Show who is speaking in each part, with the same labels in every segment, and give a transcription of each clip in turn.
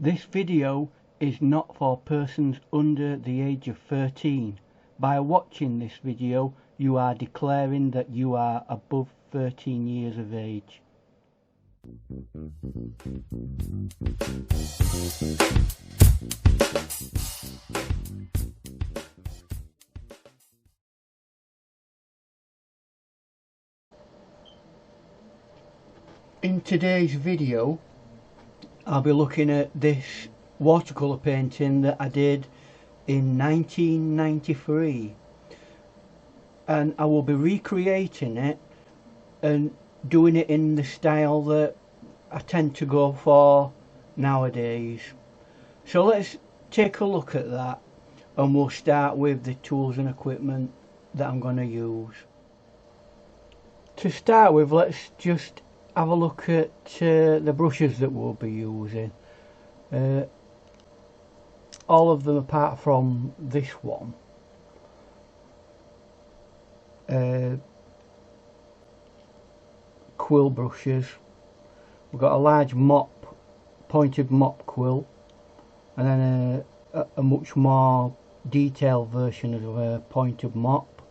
Speaker 1: This video is not for persons under the age of 13. By watching this video, you are declaring that you are above 13 years of age. In today's video, I'll be looking at this watercolor painting that I did in 1993, and I will be recreating it and doing it in the style that I tend to go for nowadays. So let's take a look at that, and we'll start with the tools and equipment that I'm going to use. To start with, let's just have a look at the brushes that we'll be using. All of them apart from this one. Quill brushes. We've got a large mop, pointed mop quill, and then a much more detailed version of a pointed mop,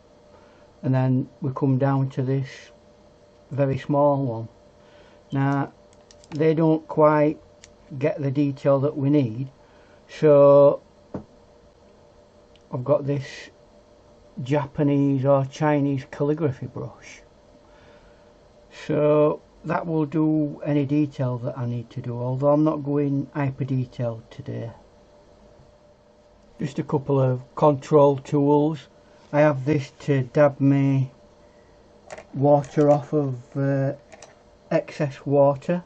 Speaker 1: and then we come down to this very small one. Now they don't quite get the detail that we need, so I've got this Japanese or Chinese calligraphy brush, so that will do any detail that I need to do, although I'm not going hyper detailed today. Just a couple of control tools. I have this to dab me water off of excess water,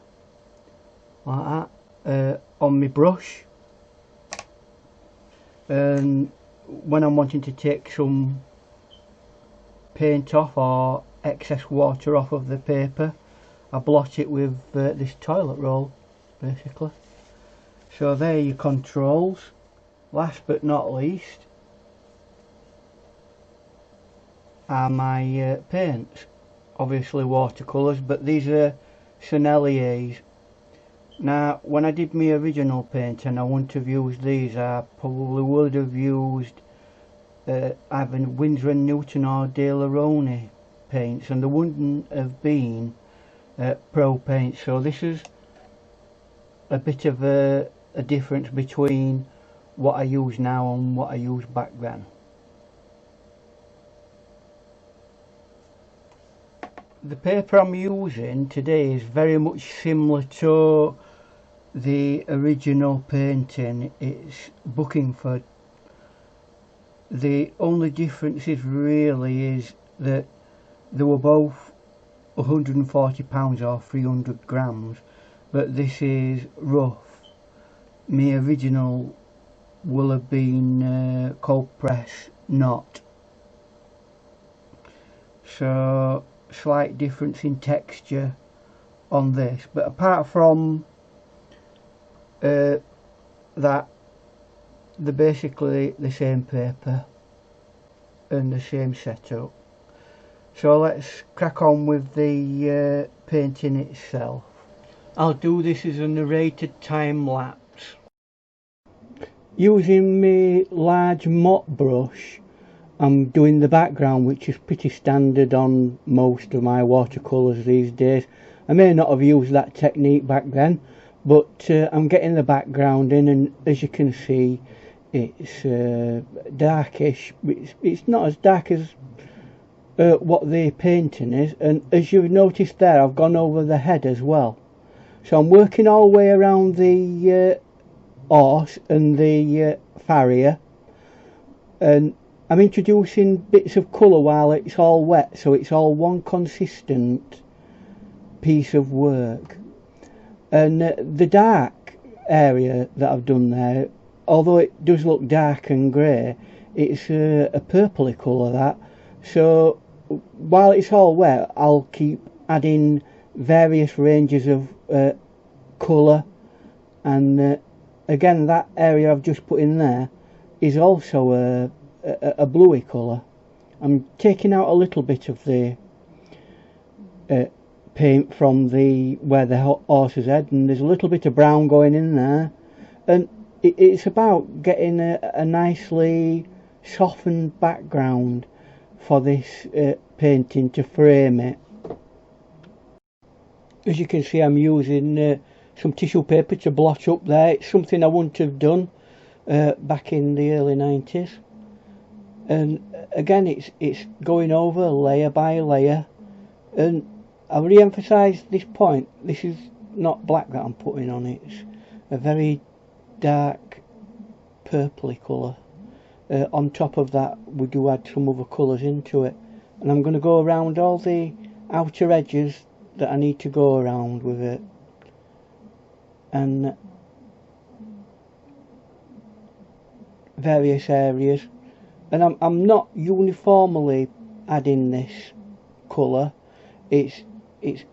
Speaker 1: like that, on my brush, and when I'm wanting to take some paint off or excess water off of the paper, I blot it with this toilet roll, basically. So there are your controls. Last but not least are my paints. Obviously watercolours, but these are Senneliers. Now when I did my original painting, I wouldn't have used these. I probably would have used either Winsor & Newton or De La Rone paints, and there wouldn't have been pro paint. So this is a bit of a difference between what I use now and what I used back then. The paper I'm using today is very much similar to the original painting. It's Bookingford. The only difference is that they were both £140 or 300 grams, but this is rough. My original will have been cold press, not. So slight difference in texture on this, but apart from that, they're basically the same paper and the same setup. So let's crack on with the painting itself. I'll do this as a narrated time lapse. Using my large mop brush, I'm doing the background, which is pretty standard on most of my watercolours these days. I may not have used that technique back then, but I'm getting the background in, and as you can see, it's darkish. It's not as dark as what the painting is, and as you've noticed there, I've gone over the head as well. So I'm working all the way around the horse and the farrier, and I'm introducing bits of colour while it's all wet, so it's all one consistent piece of work. And the dark area that I've done there, although it does look dark and grey, it's a purpley colour, that. So while it's all wet, I'll keep adding various ranges of colour, and again, that area I've just put in there is also a bluey colour. I'm taking out a little bit of the paint from where the horse's head, and there's a little bit of brown going in there, and it's about getting a nicely softened background for this painting to frame it. As you can see, I'm using some tissue paper to blotch up there. It's something I wouldn't have done back in the early 90s. And again, it's going over layer by layer. And I'll re-emphasise this point. This is not black that I'm putting on it. It's a very dark purpley colour. On top of that, we do add some other colours into it. And I'm going to go around all the outer edges that I need to go around with it. And various areas. And I'm not uniformly adding this colour. It's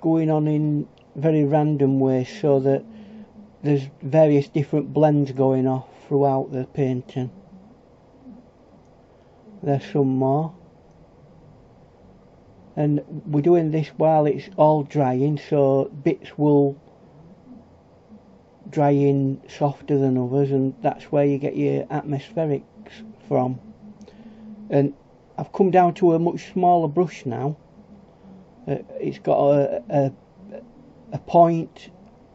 Speaker 1: going on in very random ways, so that there's various different blends going off throughout the painting. There's some more. And we're doing this while it's all drying, so bits will dry in softer than others, and that's where you get your atmospherics from. And I've come down to a much smaller brush now. It's got a point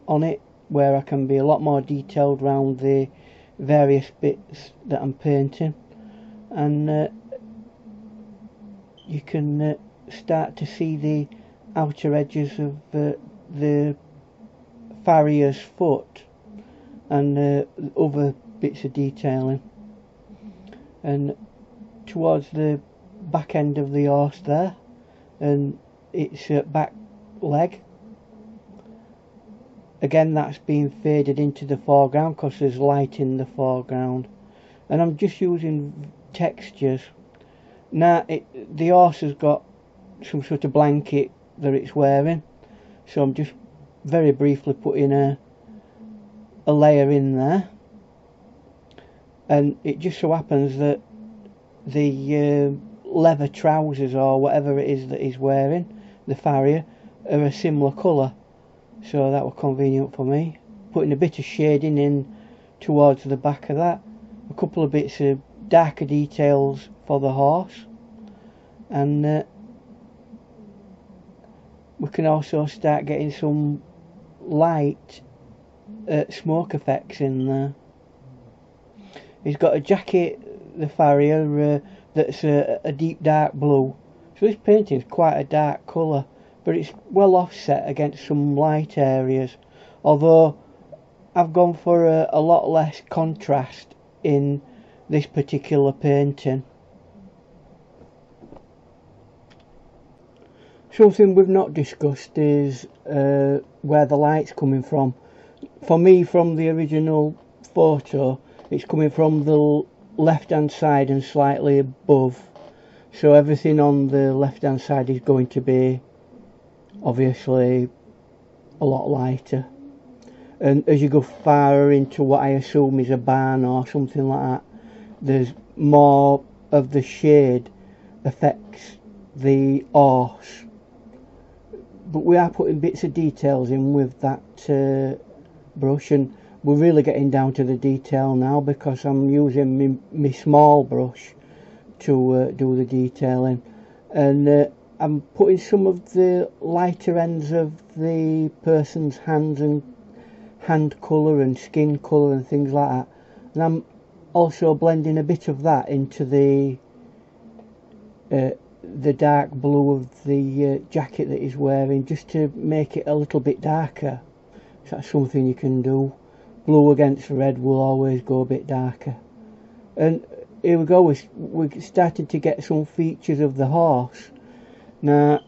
Speaker 1: on it where I can be a lot more detailed around the various bits that I'm painting, and you can start to see the outer edges of the farrier's foot and other bits of detailing. And towards the back end of the horse there, and its back leg, again that's being faded into the foreground because there's light in the foreground. And I'm just using textures. Now the horse has got some sort of blanket that it's wearing, so I'm just very briefly putting a layer in there. And it just so happens that the leather trousers or whatever it is that he's wearing, the farrier, are a similar colour, so that was convenient for me. Putting a bit of shading in towards the back of that, a couple of bits of darker details for the horse, and we can also start getting some light smoke effects in there. He's got a jacket, the farrier, that's a deep dark blue, so this painting is quite a dark colour, but it's well offset against some light areas, although I've gone for a lot less contrast in this particular painting. Something we've not discussed is where the light's coming from. For me, from the original photo, it's coming from the left hand side and slightly above, so everything on the left hand side is going to be obviously a lot lighter, and as you go farther into what I assume is a barn or something like that, there's more of the shade affects the horse. But we are putting bits of details in with that brush, and we're really getting down to the detail now because I'm using my small brush to do the detailing, and I'm putting some of the lighter ends of the person's hands and hand colour and skin colour and things like that, and I'm also blending a bit of that into the dark blue of the jacket that he's wearing, just to make it a little bit darker. So that's something you can do. Blue against red will always go a bit darker. And here we go, we're starting to get some features of the horse. Now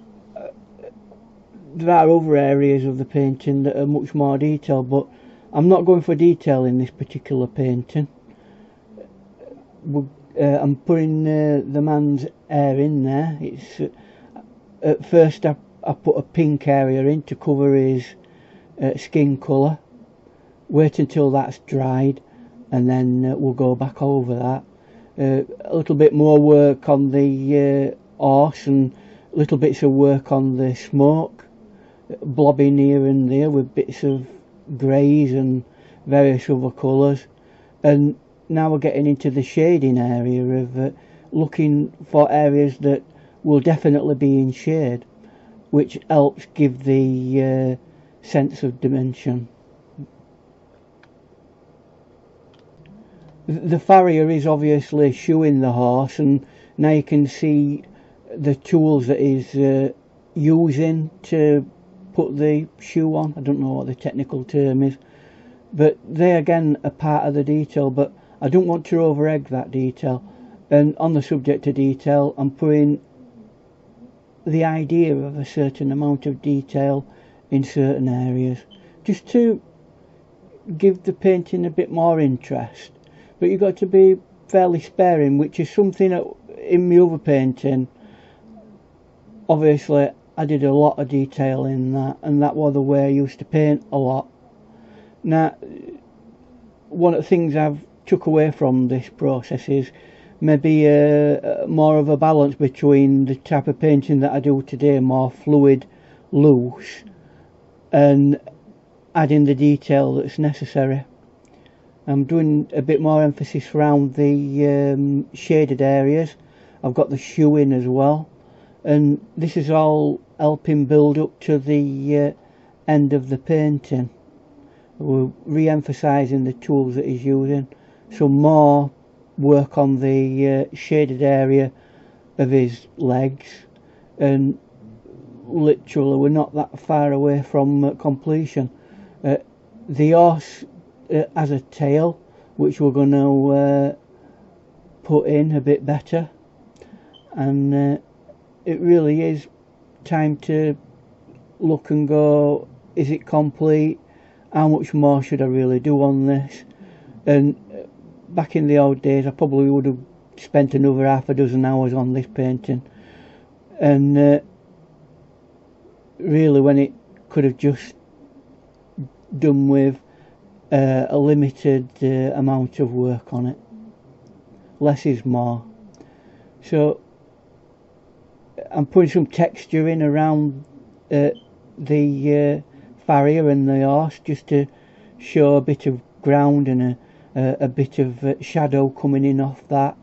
Speaker 1: there are other areas of the painting that are much more detailed, but I'm not going for detail in this particular painting. I'm putting the man's hair in there. It's at first I put a pink area in to cover his skin colour. Wait until that's dried, and then we'll go back over that. A little bit more work on the horse, and little bits of work on the smoke, blobbing here and there with bits of greys and various other colours, and now we're getting into the shading area of looking for areas that will definitely be in shade, which helps give the sense of dimension. The farrier is obviously shoeing the horse, and now you can see the tools that he's using to put the shoe on. I don't know what the technical term is, but they again are part of the detail, but I don't want to over egg that detail. And on the subject of detail, I'm putting the idea of a certain amount of detail in certain areas just to give the painting a bit more interest. But you've got to be fairly sparing, which is something that in my other painting, obviously I did a lot of detail in that, and that was the way I used to paint a lot. Now, one of the things I've took away from this process is maybe more of a balance between the type of painting that I do today, more fluid, loose, and adding the detail that's necessary. I'm doing a bit more emphasis around the shaded areas. I've got the shoe in as well, and this is all helping build up to the end of the painting. We're re-emphasising the tools that he's using, so more work on the shaded area of his legs, and literally we're not that far away from completion. The horse has a tail which we're going to put in a bit better, and it really is time to look and go, is it complete? How much more should I really do on this? And back in the old days I probably would have spent another half a dozen hours on this painting, and really when it could have just done with a limited amount of work on it. Less is more. So I'm putting some texture in around the farrier and the horse, just to show a bit of ground and a bit of shadow coming in off that.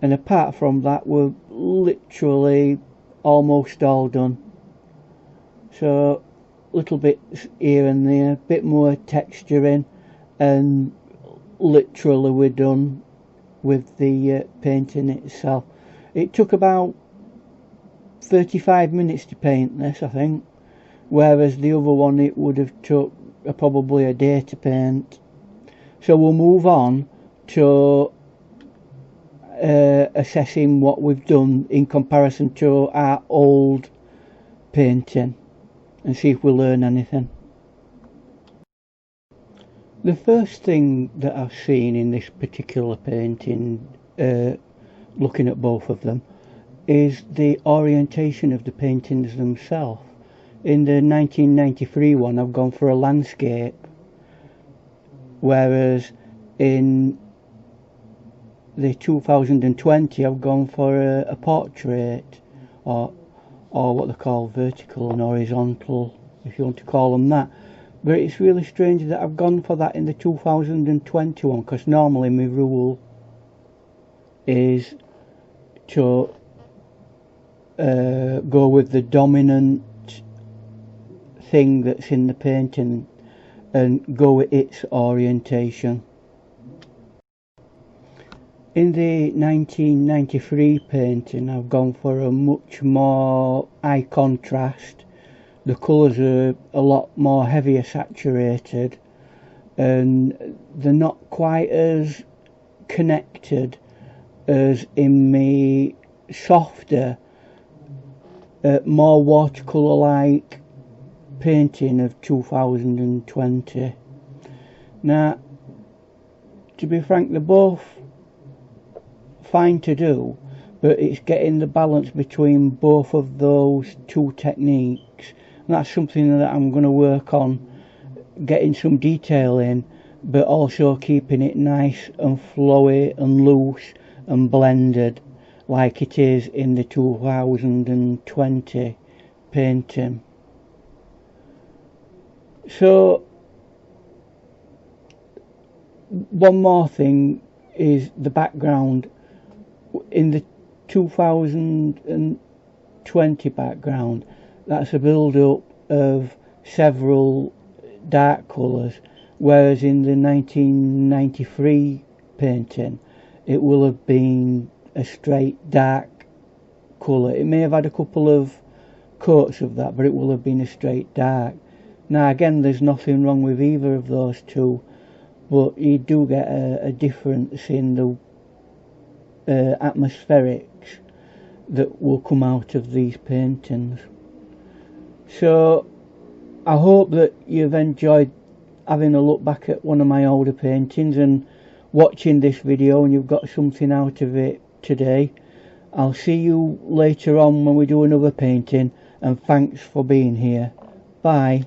Speaker 1: And apart from that, we're literally almost all done. So little bits here and there, a bit more texture in, and literally we're done with the painting itself. It took about 35 minutes to paint this, I think, whereas the other one it would have took probably a day to paint. So we'll move on to assessing what we've done in comparison to our old painting, and see if we learn anything. The first thing that I've seen in this particular painting, looking at both of them, is the orientation of the paintings themselves. In the 1993 one I've gone for a landscape, whereas in the 2020 I've gone for a portrait, or what they call vertical and horizontal, if you want to call them that. But it's really strange that I've gone for that in the 2021, because normally my rule is to go with the dominant thing that's in the painting and go with its orientation. In the 1993 painting I've gone for a much more high contrast. The colours are a lot more heavier saturated, and they're not quite as connected as in the softer, more watercolour like painting of 2020. Now, to be frank, they're both fine to do, but it's getting the balance between both of those two techniques, and that's something that I'm going to work on, getting some detail in, but also keeping it nice and flowy and loose and blended like it is in the 2020 painting. So one more thing is the background. In the 2020 background, that's a build-up of several dark colours, whereas in the 1993 painting it will have been a straight dark colour. It may have had a couple of coats of that, but it will have been a straight dark. Now again, there's nothing wrong with either of those two, but you do get a difference in the atmospherics that will come out of these paintings. So I hope that you've enjoyed having a look back at one of my older paintings and watching this video, and you've got something out of it today. I'll see you later on when we do another painting, and thanks for being here. Bye.